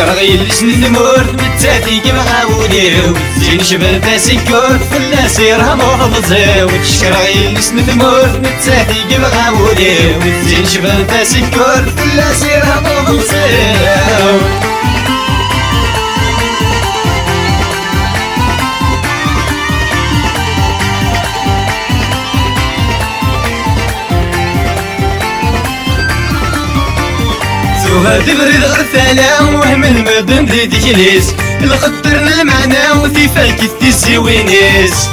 شكرغي لسن المور متاتي كيما غاوليو زين شباب سكور فلاس يرهم وغمزيو شكرغي لسن المور متاتي كيما غاوليو زين شباب سكور فلاس يرهم وغمزيو وهادي بريد غرفالة وهم المدن ذي تجليس الخطرنا المعنى وفي فاكي تيسي وينيس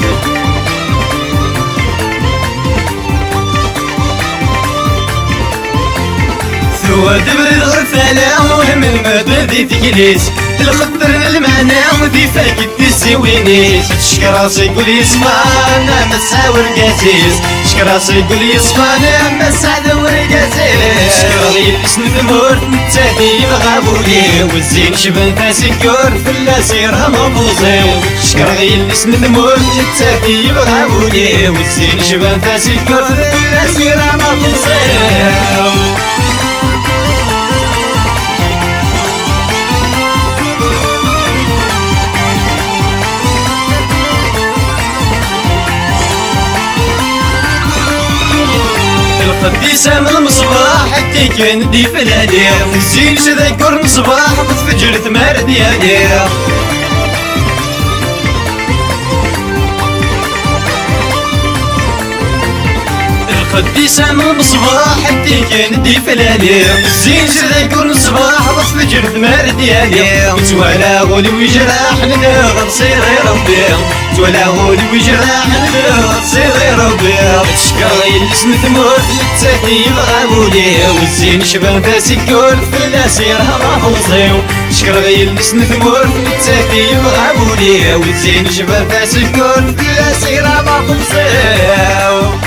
وهادي بريد غرفالة وهم المدن ذي تجليس الخطرنا المعنى وفي فاكي تيسي وينيس شكراسي يقول يسمعنا مساور قاسيس شكراسي يقول يسمعنا مساور قاسيس شكرغي لسن ثمور نتاتي بغابولي والزين شبن فاسكور فلاس يرهم وبوزيو شكرغي لسن ثمور نتاتي بغابولي والزين شبن فاسكور فلاس يرهم وبوزيو قديسة من المصباح حتى كان دي فلالي الزين شذكر مصباح وتفجر ثمار ديالي قديسة من المصباح حتى كان دي فلالي الزين شذكر مصباح وتفجر ثمار ديالي توالا غولي وجراح نغير صيري ربي توالا غولي وجراح نغير صيري ربي شكرغي لسن ثمور نتاتي بغابولي والزين شبان فاسكور فلاس يرهم وغمزيو شكرغي لسن ثمور نتاتي بغابولي والزين شبان فاسكور فلاس يرهم وغمزيو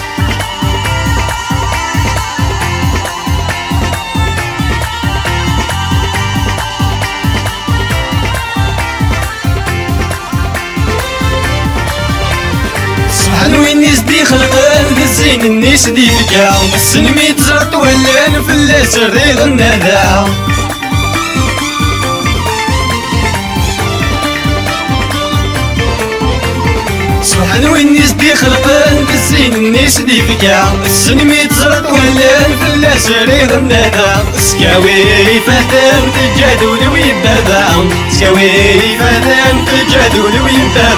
وين يزدي خلقان الزين النيس دي فكا السنمي تزرط ولان فلاس الريغ النذا سبحان وين يزدي خلقان الزين النيس دي فكا السنمي تزرط ولان فلاس الريغ النذا سكاوي فاتن تجادول ويبدا سكاوي فاتن تجادول ويبدا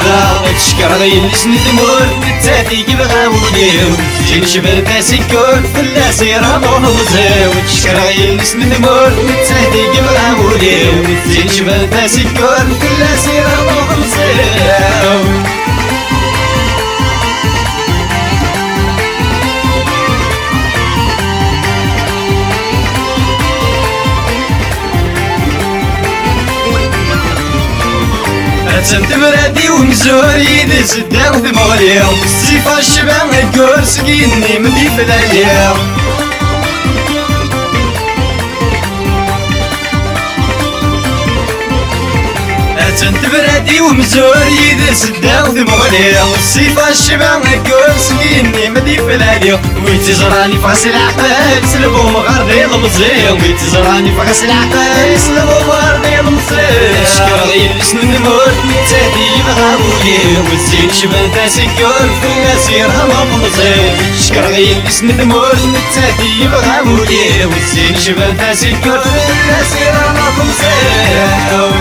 شكرغي لسن ثمور نتاتي كيما غاوليو زين شباب سكور فلاس يرهم وغمزيو شكرغي لسن ثمور نتاتي كيما غاوليو زين شباب سكور فلاس يرهم وغمزيو سنت برادي ومزور يدي سدا وثمغليو السيفا الشباب الكور سكيني مدي فلاليو سنت برادي ومزور يدي سدا وثمغليو السيفا الشباب الكور سكيني مدي فلاليو ويتزراني فاس العقل سلبو مغربي المصير ويتزراني فاس العقل سلبو مغربي المصير شكرغي لسن الموت نتاتي بغابولي والزين شبان فاسكور فلاس يرهم وغمزيو شكرغي لسن الموت نتاتي بغابولي والزين شبان فاسكور فلاس يرهم وغمزيو